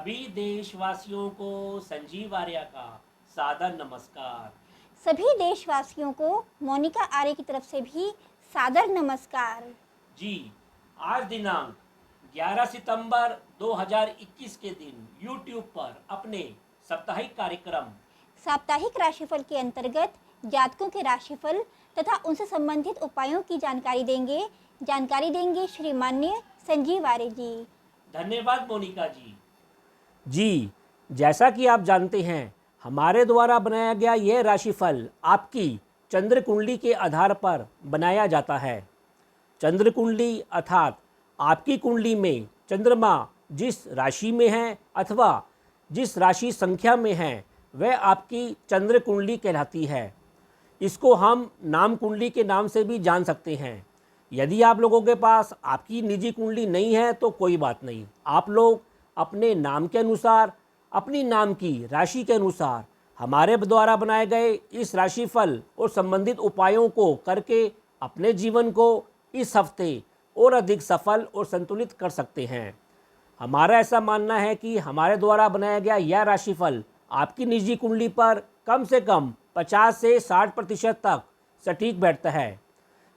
सभी देशवासियों को संजीव आर्य का सादर नमस्कार। सभी देशवासियों को मोनिका आर्य की तरफ से भी सादर नमस्कार। जी, आज दिनांक 11 सितंबर 2021 के दिन YouTube पर अपने साप्ताहिक कार्यक्रम साप्ताहिक राशिफल के अंतर्गत जातकों के राशिफल तथा उनसे संबंधित उपायों की जानकारी देंगे श्री माननीय संजीव आर्य जी। धन्यवाद मोनिका जी। जी, जैसा कि आप जानते हैं, हमारे द्वारा बनाया गया यह राशिफल आपकी चंद्र कुंडली के आधार पर बनाया जाता है। चंद्र कुंडली अर्थात आपकी कुंडली में चंद्रमा जिस राशि में है अथवा जिस राशि संख्या में है वह आपकी चंद्र कुंडली कहलाती है। इसको हम नाम कुंडली के नाम से भी जान सकते हैं। यदि आप लोगों के पास आपकी निजी कुंडली नहीं है तो कोई बात नहीं, आप लोग अपने नाम के अनुसार, अपनी नाम की राशि के अनुसार हमारे द्वारा बनाए गए इस राशिफल और संबंधित उपायों को करके अपने जीवन को इस हफ्ते और अधिक सफल और संतुलित कर सकते हैं। हमारा ऐसा मानना है कि हमारे द्वारा बनाया गया यह राशिफल आपकी निजी कुंडली पर कम से कम 50 से 60% तक सटीक बैठता है।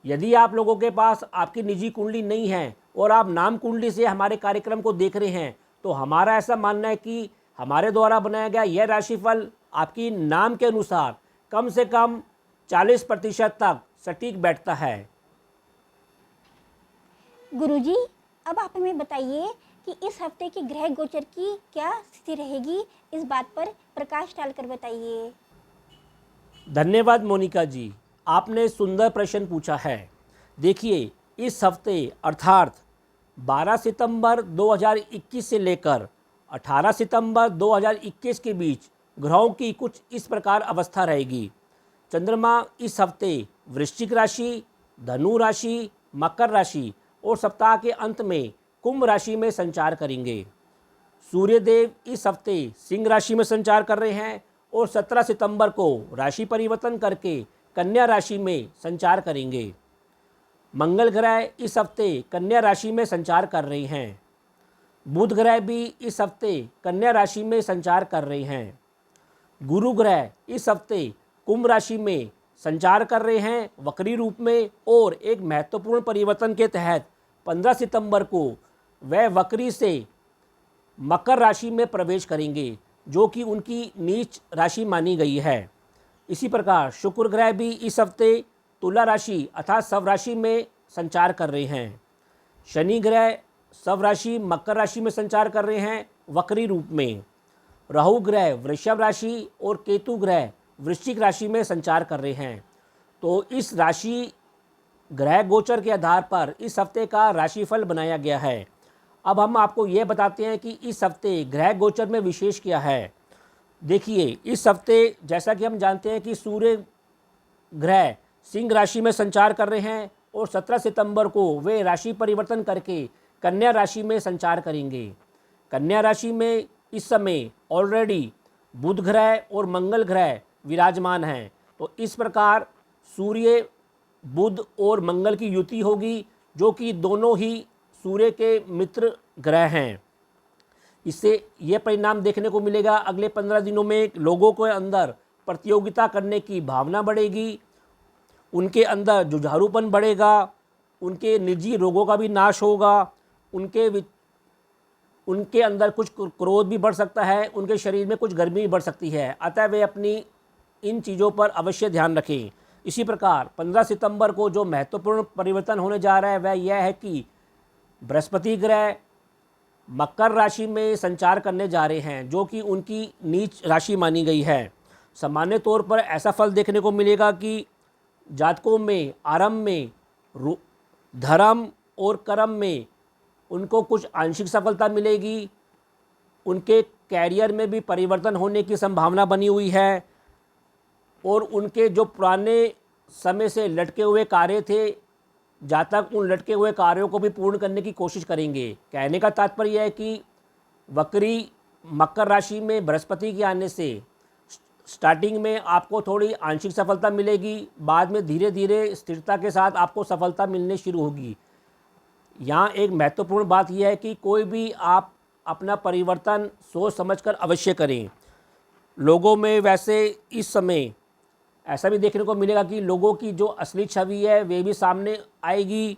यदि आप लोगों के पास आपकी निजी कुंडली नहीं है और आप नाम कुंडली से हमारे कार्यक्रम को देख रहे हैं तो हमारा ऐसा मानना है कि हमारे द्वारा बनाया गया यह राशिफल आपकी नाम के अनुसार कम से कम 40% तक सटीक बैठता है। गुरुजी, अब आप हमें बताइए कि इस हफ्ते की ग्रह गोचर की क्या स्थिति रहेगी, इस बात पर प्रकाश डालकर बताइए। धन्यवाद मोनिका जी, आपने सुंदर प्रश्न पूछा है। देखिए, इस हफ्ते अर्थात 12 सितंबर 2021 से लेकर 18 सितंबर 2021 के बीच ग्रहों की कुछ इस प्रकार अवस्था रहेगी। चंद्रमा इस हफ्ते वृश्चिक राशि, धनु राशि, मकर राशि और सप्ताह के अंत में कुंभ राशि में संचार करेंगे। सूर्यदेव इस हफ्ते सिंह राशि में संचार कर रहे हैं और 17 सितंबर को राशि परिवर्तन करके कन्या राशि में संचार करेंगे। मंगल ग्रह इस हफ्ते कन्या राशि में संचार कर रहे हैं। बुध ग्रह भी इस हफ्ते कन्या राशि में संचार कर रहे हैं। गुरु ग्रह इस हफ्ते कुंभ राशि में संचार कर रहे हैं वक्री रूप में, और एक महत्वपूर्ण परिवर्तन के तहत 15 सितंबर को वह वक्री से मकर राशि में प्रवेश करेंगे, जो कि उनकी नीच राशि मानी गई है। इसी प्रकार शुक्र ग्रह भी इस हफ्ते तुला राशि अर्थात शव राशि में संचार कर रहे हैं। शनि ग्रह शव राशि मकर राशि में संचार कर रहे हैं वक्री रूप में। राहु ग्रह वृषभ राशि और केतु ग्रह वृश्चिक राशि में संचार कर रहे हैं। तो इस राशि ग्रह गोचर के आधार पर इस हफ्ते का राशिफल बनाया गया है। अब हम आपको ये बताते हैं कि इस हफ्ते ग्रह गोचर में विशेष क्या है। देखिए, इस हफ्ते जैसा कि हम जानते हैं कि सूर्य ग्रह सिंह राशि में संचार कर रहे हैं और 17 सितंबर को वे राशि परिवर्तन करके कन्या राशि में संचार करेंगे। कन्या राशि में इस समय ऑलरेडी बुध ग्रह और मंगल ग्रह विराजमान हैं। तो इस प्रकार सूर्य, बुध और मंगल की युति होगी, जो कि दोनों ही सूर्य के मित्र ग्रह हैं। इससे यह परिणाम देखने को मिलेगा अगले 15 दिनों में लोगों के अंदर प्रतियोगिता करने की भावना बढ़ेगी, उनके अंदर जुझारूपन बढ़ेगा, उनके निजी रोगों का भी नाश होगा, उनके अंदर कुछ क्रोध भी बढ़ सकता है, उनके शरीर में कुछ गर्मी भी बढ़ सकती है। अतः वे अपनी इन चीज़ों पर अवश्य ध्यान रखें। इसी प्रकार 15 सितंबर को जो महत्वपूर्ण परिवर्तन होने जा रहा है वह यह है कि बृहस्पति ग्रह मकर राशि में संचार करने जा रहे हैं, जो कि उनकी नीच राशि मानी गई है। सामान्य तौर पर ऐसा फल देखने को मिलेगा कि जातकों में आरंभ में धर्म और कर्म में उनको कुछ आंशिक सफलता मिलेगी, उनके कैरियर में भी परिवर्तन होने की संभावना बनी हुई है, और उनके जो पुराने समय से लटके हुए कार्य थे, जातक उन लटके हुए कार्यों को भी पूर्ण करने की कोशिश करेंगे। कहने का तात्पर्य यह है कि वक्री मकर राशि में बृहस्पति के आने से स्टार्टिंग में आपको थोड़ी आंशिक सफलता मिलेगी, बाद में धीरे धीरे स्थिरता के साथ आपको सफलता मिलने शुरू होगी। यहाँ एक महत्वपूर्ण बात यह है कि कोई भी आप अपना परिवर्तन सोच समझकर अवश्य करें। लोगों में वैसे इस समय ऐसा भी देखने को मिलेगा कि लोगों की जो असली छवि है वे भी सामने आएगी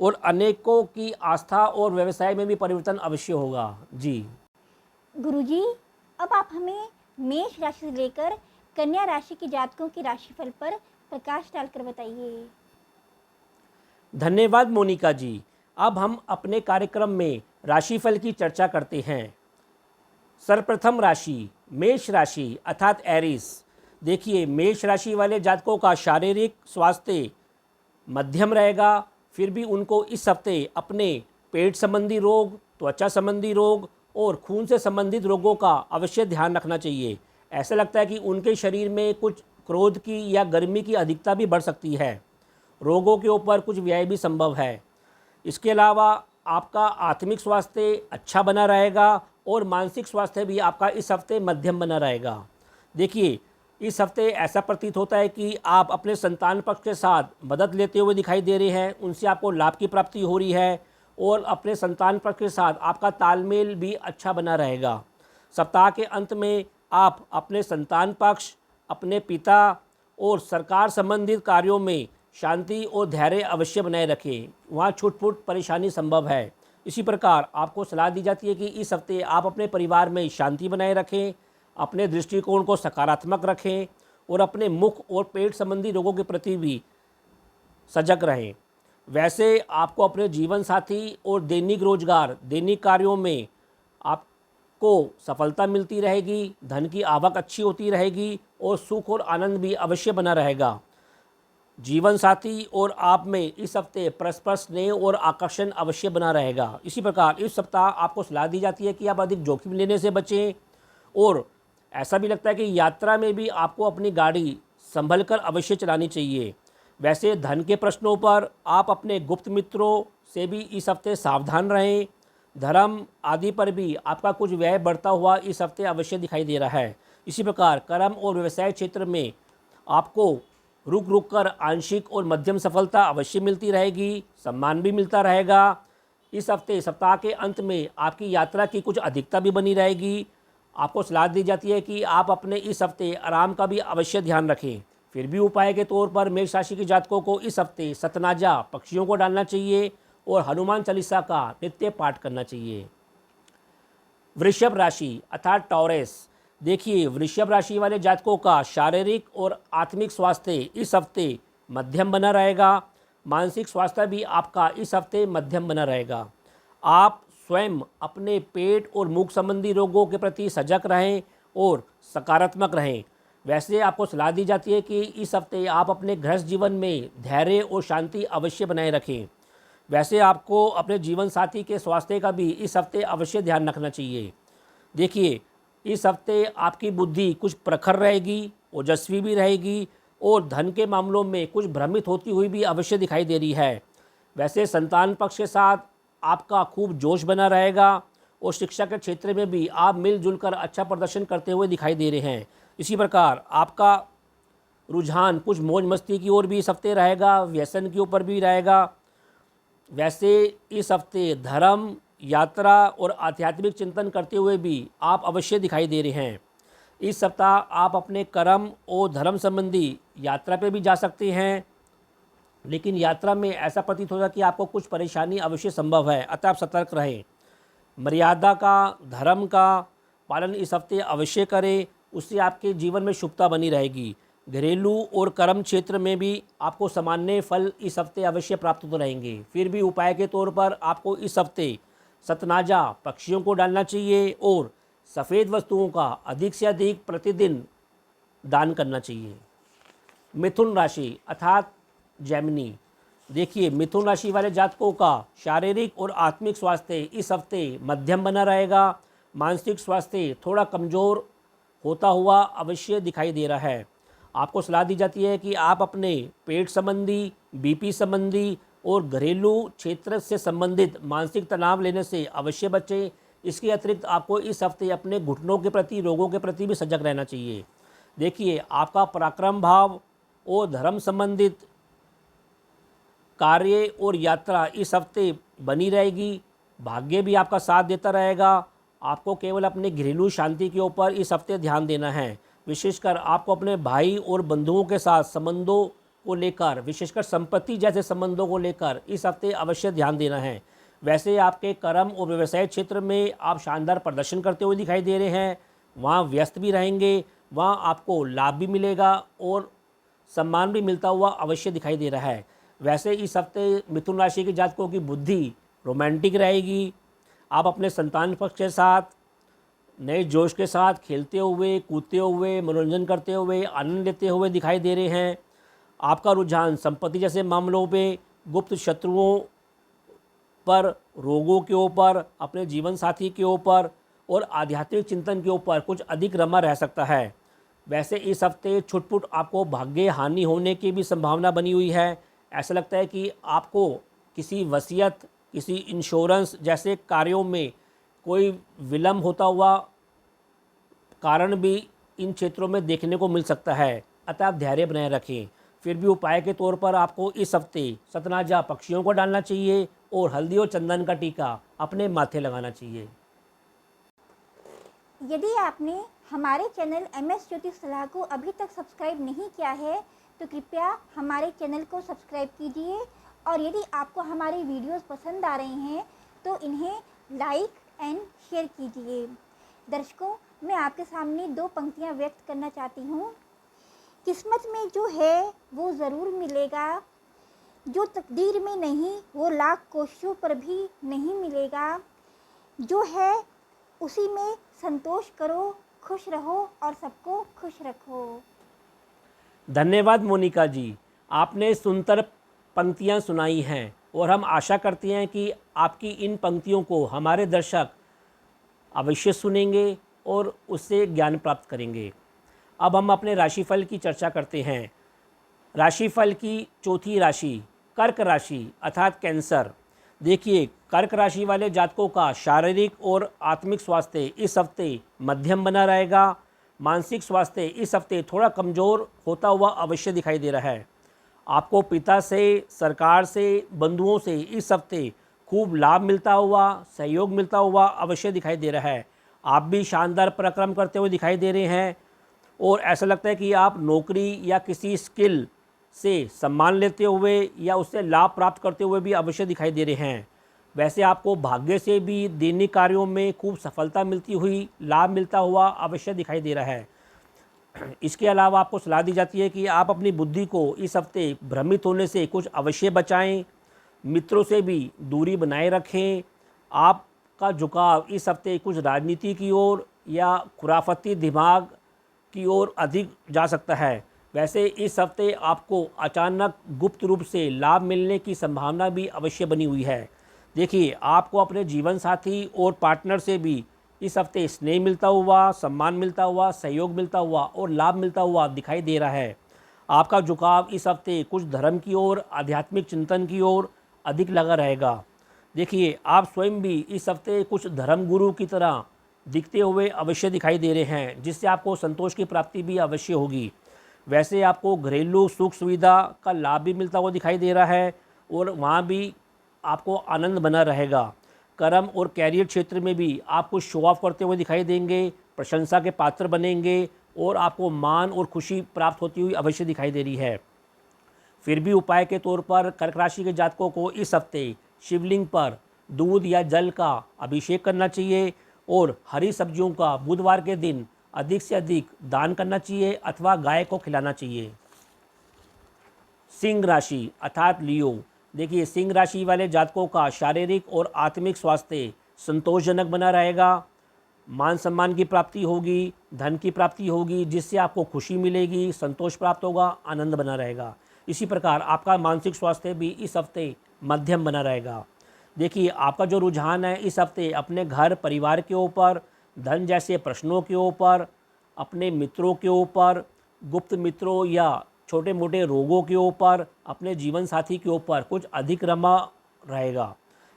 और अनेकों की आस्था और व्यवसाय में भी परिवर्तन अवश्य होगा। जी गुरुजी, अब आप हमें मेष राशि से लेकर कन्या राशि के जातकों की राशिफल पर प्रकाश डालकर बताइए। धन्यवाद मोनिका जी। अब हम अपने कार्यक्रम में राशिफल की चर्चा करते हैं। सर्वप्रथम राशि मेष राशि अर्थात एरिस। देखिए, मेष राशि वाले जातकों का शारीरिक स्वास्थ्य मध्यम रहेगा। फिर भी उनको इस हफ्ते अपने पेट संबंधी रोग, त्वचा संबंधी रोग और खून से संबंधित रोगों का अवश्य ध्यान रखना चाहिए। ऐसा लगता है कि उनके शरीर में कुछ क्रोध की या गर्मी की अधिकता भी बढ़ सकती है। रोगों के ऊपर कुछ व्यय भी संभव है। इसके अलावा आपका आत्मिक स्वास्थ्य अच्छा बना रहेगा और मानसिक स्वास्थ्य भी आपका इस हफ्ते मध्यम बना रहेगा। देखिए, इस हफ्ते ऐसा प्रतीत होता है कि आप अपने संतान पक्ष के साथ मदद लेते हुए दिखाई दे रहे हैं, उनसे आपको लाभ की प्राप्ति हो रही है और अपने संतान पक्ष के साथ आपका तालमेल भी अच्छा बना रहेगा। सप्ताह के अंत में आप अपने संतान पक्ष, अपने पिता और सरकार संबंधित कार्यों में शांति और धैर्य अवश्य बनाए रखें। वहाँ छूट-फूट परेशानी संभव है। इसी प्रकार आपको सलाह दी जाती है कि इस हफ्ते आप अपने परिवार में शांति बनाए रखें, अपने दृष्टिकोण को सकारात्मक रखें और अपने मुख और पेट संबंधी रोगों के प्रति भी सजग रहें। वैसे आपको अपने जीवन साथी और दैनिक रोजगार, दैनिक कार्यों में आपको सफलता मिलती रहेगी, धन की आवक अच्छी होती रहेगी और सुख और आनंद भी अवश्य बना रहेगा। जीवन साथी और आप में इस हफ्ते परस्पर स्नेह और आकर्षण अवश्य बना रहेगा। इसी प्रकार इस सप्ताह आपको सलाह दी जाती है कि आप अधिक जोखिम लेने से बचें और ऐसा भी लगता है कि यात्रा में भी आपको अपनी गाड़ी संभल कर अवश्य चलानी चाहिए। वैसे धन के प्रश्नों पर आप अपने गुप्त मित्रों से भी इस हफ्ते सावधान रहें। धर्म आदि पर भी आपका कुछ व्यय बढ़ता हुआ इस हफ्ते अवश्य दिखाई दे रहा है। इसी प्रकार कर्म और व्यवसाय क्षेत्र में आपको रुक रुक कर आंशिक और मध्यम सफलता अवश्य मिलती रहेगी, सम्मान भी मिलता रहेगा। इस हफ्ते सप्ताह के अंत में आपकी यात्रा की कुछ अधिकता भी बनी रहेगी। आपको सलाह दी जाती है कि आप अपने इस हफ्ते आराम का भी अवश्य ध्यान रखें। फिर भी उपाय के तौर पर मेष राशि के जातकों को इस हफ्ते सतनाजा पक्षियों को डालना चाहिए और हनुमान चालीसा का नित्य पाठ करना चाहिए। वृषभ राशि अर्थात टॉरस। देखिए, वृषभ राशि वाले जातकों का शारीरिक और आत्मिक स्वास्थ्य इस हफ्ते मध्यम बना रहेगा। मानसिक स्वास्थ्य भी आपका इस हफ्ते मध्यम बना रहेगा। आप स्वयं अपने पेट और मुख संबंधी रोगों के प्रति सजग रहें और सकारात्मक रहें। वैसे आपको सलाह दी जाती है कि इस हफ्ते आप अपने गृहस्थ जीवन में धैर्य और शांति अवश्य बनाए रखें। वैसे आपको अपने जीवन साथी के स्वास्थ्य का भी इस हफ्ते अवश्य ध्यान रखना चाहिए। देखिए, इस हफ्ते आपकी बुद्धि कुछ प्रखर रहेगी, ओजस्वी भी रहेगी और धन के मामलों में कुछ भ्रमित होती हुई भी अवश्य दिखाई दे रही है। वैसे संतान पक्ष के साथ आपका खूब जोश बना रहेगा और शिक्षा के क्षेत्र में भी आप मिलजुल कर अच्छा प्रदर्शन करते हुए दिखाई दे रहे हैं। इसी प्रकार आपका रुझान कुछ मौज मस्ती की ओर भी इस हफ्ते रहेगा, व्यसन के ऊपर भी रहेगा। वैसे इस हफ्ते धर्म, यात्रा और आध्यात्मिक चिंतन करते हुए भी आप अवश्य दिखाई दे रहे हैं। इस सप्ताह आप अपने कर्म और धर्म संबंधी यात्रा पे भी जा सकते हैं, लेकिन यात्रा में ऐसा प्रतीत होगा कि आपको कुछ परेशानी अवश्य संभव है, अतः आप सतर्क रहें। मर्यादा का, धर्म का पालन इस हफ्ते अवश्य करें, उससे आपके जीवन में शुभता बनी रहेगी। घरेलू और कर्म क्षेत्र में भी आपको सामान्य फल इस हफ्ते अवश्य प्राप्त होते रहेंगे। फिर भी उपाय के तौर पर आपको इस हफ्ते सतनाजा पक्षियों को डालना चाहिए और सफ़ेद वस्तुओं का अधिक से अधिक प्रतिदिन दान करना चाहिए। मिथुन राशि अर्थात जेमिनी। देखिए, मिथुन राशि वाले जातकों का शारीरिक और आत्मिक स्वास्थ्य इस हफ्ते मध्यम बना रहेगा। मानसिक स्वास्थ्य थोड़ा कमज़ोर होता हुआ अवश्य दिखाई दे रहा है। आपको सलाह दी जाती है कि आप अपने पेट संबंधी, बीपी संबंधी और घरेलू क्षेत्र से संबंधित मानसिक तनाव लेने से अवश्य बचें। इसके अतिरिक्त आपको इस हफ्ते अपने घुटनों के प्रति, रोगों के प्रति भी सजग रहना चाहिए। देखिए, आपका पराक्रम भाव और धर्म संबंधित कार्य और यात्रा इस हफ्ते बनी रहेगी। भाग्य भी आपका साथ देता रहेगा। आपको केवल अपने घरेलू शांति के ऊपर इस हफ्ते ध्यान देना है। विशेषकर आपको अपने भाई और बंधुओं के साथ संबंधों को लेकर, विशेषकर संपत्ति जैसे संबंधों को लेकर इस हफ्ते अवश्य ध्यान देना है। वैसे आपके कर्म और व्यवसाय क्षेत्र में आप शानदार प्रदर्शन करते हुए दिखाई दे रहे हैं। वहाँ व्यस्त भी रहेंगे, वहाँ आपको लाभ भी मिलेगा और सम्मान भी मिलता हुआ अवश्य दिखाई दे रहा है। वैसे इस हफ्ते मिथुन राशि के जातकों की बुद्धि रोमांटिक रहेगी। आप अपने संतान पक्ष के साथ नए जोश के साथ खेलते हुए, कूदते हुए, मनोरंजन करते हुए, आनंद लेते हुए दिखाई दे रहे हैं। आपका रुझान संपत्ति जैसे मामलों पे, गुप्त शत्रुओं पर, रोगों के ऊपर, अपने जीवन साथी के ऊपर और आध्यात्मिक चिंतन के ऊपर कुछ अधिक रमा रह सकता है। वैसे इस हफ्ते छुटपुट आपको भाग्य हानि होने की भी संभावना बनी हुई है। ऐसा लगता है कि आपको किसी वसीयत, किसी इंश्योरेंस जैसे कार्यों में कोई विलम्ब होता हुआ कारण भी इन क्षेत्रों में देखने को मिल सकता है। अतः आप धैर्य बनाए रखें। फिर भी उपाय के तौर पर आपको इस हफ्ते सतनाजा पक्षियों को डालना चाहिए और हल्दी और चंदन का टीका अपने माथे लगाना चाहिए। यदि आपने हमारे चैनल MS ज्योतिष सलाह को अभी तक सब्सक्राइब नहीं किया है तो कृपया हमारे चैनल को सब्सक्राइब कीजिए और यदि आपको हमारी वीडियोस पसंद आ रही हैं तो इन्हें लाइक एंड शेयर कीजिए। दर्शकों, मैं आपके सामने 2 पंक्तियां व्यक्त करना चाहती हूँ। किस्मत में जो है वो ज़रूर मिलेगा, जो तकदीर में नहीं वो लाख कोशिशों पर भी नहीं मिलेगा। जो है उसी में संतोष करो, खुश रहो और सबको खुश रखो। धन्यवाद मोनिका जी, आपने सुंदर पंक्तियां सुनाई हैं और हम आशा करते हैं कि आपकी इन पंक्तियों को हमारे दर्शक अवश्य सुनेंगे और उससे ज्ञान प्राप्त करेंगे। अब हम अपने राशिफल की चर्चा करते हैं। राशिफल की चौथी राशि कर्क राशि अर्थात कैंसर। देखिए, कर्क राशि वाले जातकों का शारीरिक और आत्मिक स्वास्थ्य इस हफ्ते मध्यम बना रहेगा। मानसिक स्वास्थ्य इस हफ्ते थोड़ा कमज़ोर होता हुआ अवश्य दिखाई दे रहा है। आपको पिता से, सरकार से, बंधुओं से इस हफ्ते खूब लाभ मिलता हुआ, सहयोग मिलता हुआ अवश्य दिखाई दे रहा है। आप भी शानदार पराक्रम करते हुए दिखाई दे रहे हैं और ऐसा लगता है कि आप नौकरी या किसी स्किल से सम्मान लेते हुए या उससे लाभ प्राप्त करते हुए भी अवश्य दिखाई दे रहे हैं। वैसे आपको भाग्य से भी दैनिक कार्यों में खूब सफलता मिलती हुई, लाभ मिलता हुआ अवश्य दिखाई दे रहा है। इसके अलावा आपको सलाह दी जाती है कि आप अपनी बुद्धि को इस हफ्ते भ्रमित होने से कुछ अवश्य बचाएं, मित्रों से भी दूरी बनाए रखें। आपका झुकाव इस हफ्ते कुछ राजनीति की ओर या खुराफती दिमाग की ओर अधिक जा सकता है। वैसे इस हफ्ते आपको अचानक गुप्त रूप से लाभ मिलने की संभावना भी अवश्य बनी हुई है। देखिए, आपको अपने जीवन साथी और पार्टनर से भी इस हफ्ते स्नेह मिलता हुआ, सम्मान मिलता हुआ, सहयोग मिलता हुआ और लाभ मिलता हुआ दिखाई दे रहा है। आपका झुकाव इस हफ्ते कुछ धर्म की ओर, आध्यात्मिक चिंतन की ओर अधिक लगा रहेगा। देखिए, आप स्वयं भी इस हफ्ते कुछ धर्म गुरु की तरह दिखते हुए अवश्य दिखाई दे रहे हैं, जिससे आपको संतोष की प्राप्ति भी अवश्य होगी। वैसे आपको घरेलू सुख सुविधा का लाभ भी मिलता हुआ दिखाई दे रहा है और वहाँ भी आपको आनंद बना रहेगा। कर्म और कैरियर क्षेत्र में भी आप कुछ शो ऑफ करते हुए दिखाई देंगे, प्रशंसा के पात्र बनेंगे और आपको मान और खुशी प्राप्त होती हुई अवश्य दिखाई दे रही है। फिर भी उपाय के तौर पर कर्क राशि के जातकों को इस हफ्ते शिवलिंग पर दूध या जल का अभिषेक करना चाहिए और हरी सब्जियों का बुधवार के दिन अधिक से अधिक दान करना चाहिए अथवा गाय को खिलाना चाहिए। सिंह राशि अर्थात लियो। देखिए, सिंह राशि वाले जातकों का शारीरिक और आत्मिक स्वास्थ्य संतोषजनक बना रहेगा। मान सम्मान की प्राप्ति होगी, धन की प्राप्ति होगी, जिससे आपको खुशी मिलेगी, संतोष प्राप्त होगा, आनंद बना रहेगा। इसी प्रकार आपका मानसिक स्वास्थ्य भी इस हफ्ते मध्यम बना रहेगा। देखिए, आपका जो रुझान है इस हफ्ते अपने घर परिवार के ऊपर, धन जैसे प्रश्नों के ऊपर, अपने मित्रों के ऊपर, गुप्त मित्रों या छोटे मोटे रोगों के ऊपर, अपने जीवन साथी के ऊपर कुछ अधिक रमा रहेगा।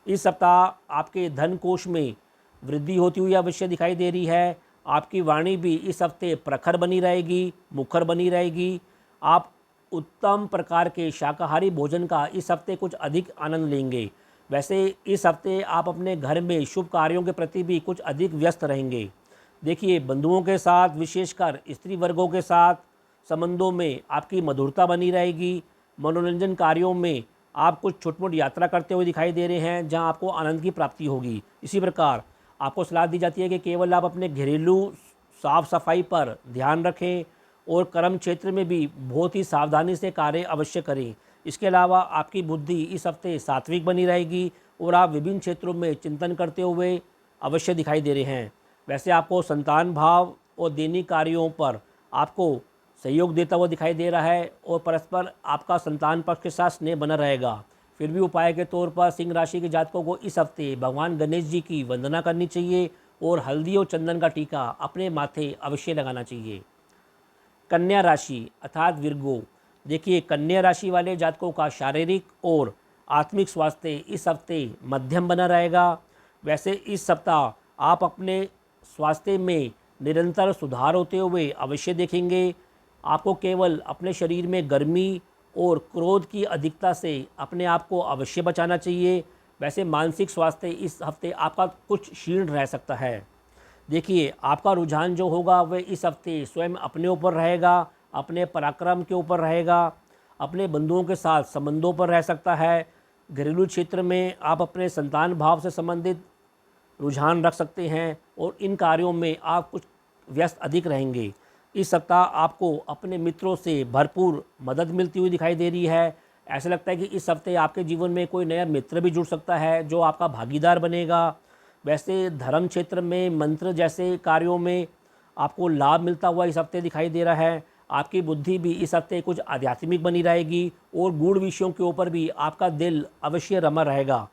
इस सप्ताह आपके धन कोष में वृद्धि होती हुई अवश्य दिखाई दे रही है। आपकी वाणी भी इस हफ्ते प्रखर बनी रहेगी, मुखर बनी रहेगी। आप उत्तम प्रकार के शाकाहारी भोजन का इस हफ्ते कुछ अधिक आनंद लेंगे। वैसे इस हफ्ते आप अपने घर में शुभ कार्यों के प्रति भी कुछ अधिक व्यस्त रहेंगे। देखिए, बंधुओं के साथ, विशेषकर स्त्री वर्गों के साथ संबंधों में आपकी मधुरता बनी रहेगी। मनोरंजन कार्यों में आप कुछ छोटी-मोटी यात्रा करते हुए दिखाई दे रहे हैं, जहां आपको आनंद की प्राप्ति होगी। इसी प्रकार आपको सलाह दी जाती है कि केवल आप अपने घरेलू साफ सफाई पर ध्यान रखें और कर्म क्षेत्र में भी बहुत ही सावधानी से कार्य अवश्य करें। इसके अलावा आपकी बुद्धि इस हफ्ते सात्विक बनी रहेगी और आप विभिन्न क्षेत्रों में चिंतन करते हुए अवश्य दिखाई दे रहे हैं। वैसे आपको संतान भाव और दैनिक कार्यों पर आपको सहयोग देता हुआ दिखाई दे रहा है और परस्पर आपका संतान पक्ष के साथ स्नेह बना रहेगा। फिर भी उपाय के तौर पर सिंह राशि के जातकों को इस हफ्ते भगवान गणेश जी की वंदना करनी चाहिए और हल्दी और चंदन का टीका अपने माथे अवश्य लगाना चाहिए। कन्या राशि अर्थात विर्गो। देखिए, कन्या राशि वाले जातकों का शारीरिक और आत्मिक स्वास्थ्य इस हफ्ते मध्यम बना रहेगा। वैसे इस सप्ताह आप अपने स्वास्थ्य में निरंतर सुधार होते हुए अवश्य देखेंगे। आपको केवल अपने शरीर में गर्मी और क्रोध की अधिकता से अपने आप को अवश्य बचाना चाहिए। वैसे मानसिक स्वास्थ्य इस हफ्ते आपका कुछ क्षीण रह सकता है। देखिए, आपका रुझान जो होगा वह इस हफ्ते स्वयं अपने ऊपर रहेगा, अपने पराक्रम के ऊपर रहेगा, अपने बंधुओं के साथ संबंधों पर रह सकता है। घरेलू क्षेत्र में आप अपने संतान भाव से संबंधित रुझान रख सकते हैं और इन कार्यों में आप कुछ व्यस्त अधिक रहेंगे। इस सप्ताह आपको अपने मित्रों से भरपूर मदद मिलती हुई दिखाई दे रही है। ऐसा लगता है कि इस हफ्ते आपके जीवन में कोई नया मित्र भी जुड़ सकता है जो आपका भागीदार बनेगा। वैसे धर्म क्षेत्र में मंत्र जैसे कार्यों में आपको लाभ मिलता हुआ इस हफ्ते दिखाई दे रहा है। आपकी बुद्धि भी इस हफ्ते कुछ आध्यात्मिक बनी रहेगी और गूढ़ विषयों के ऊपर भी आपका दिल अवश्य रमा रहेगा।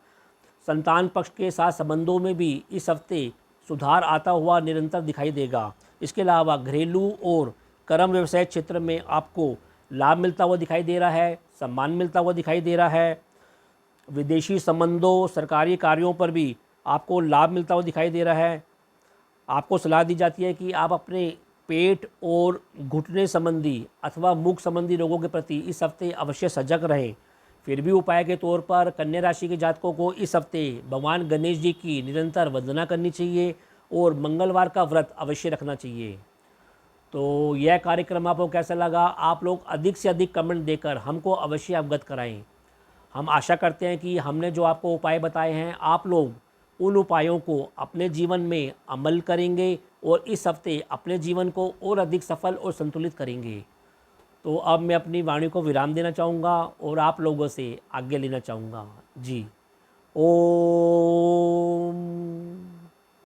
संतान पक्ष के साथ संबंधों में भी इस हफ्ते सुधार आता हुआ निरंतर दिखाई देगा। इसके अलावा घरेलू और कर्म व्यवसाय क्षेत्र में आपको लाभ मिलता हुआ दिखाई दे रहा है, सम्मान मिलता हुआ दिखाई दे रहा है। विदेशी संबंधों, सरकारी कार्यों पर भी आपको लाभ मिलता हुआ दिखाई दे रहा है। आपको सलाह दी जाती है कि आप अपने पेट और घुटने संबंधी अथवा मुख संबंधी रोगों के प्रति इस हफ्ते अवश्य सजग रहें। फिर भी उपाय के तौर पर कन्या राशि के जातकों को इस हफ्ते भगवान गणेश जी की निरंतर वंदना करनी चाहिए और मंगलवार का व्रत अवश्य रखना चाहिए। तो यह कार्यक्रम आपको कैसा लगा? आप लोग अधिक से अधिक कमेंट देकर हमको अवश्य अवगत कराएं। हम आशा करते हैं कि हमने जो आपको उपाय बताए हैं आप लोग उन उपायों को अपने जीवन में अमल करेंगे और इस हफ्ते अपने जीवन को और अधिक सफल और संतुलित करेंगे। तो अब मैं अपनी वाणी को विराम देना चाहूँगा और आप लोगों से आज्ञा लेना चाहूँगा। जी, ओम।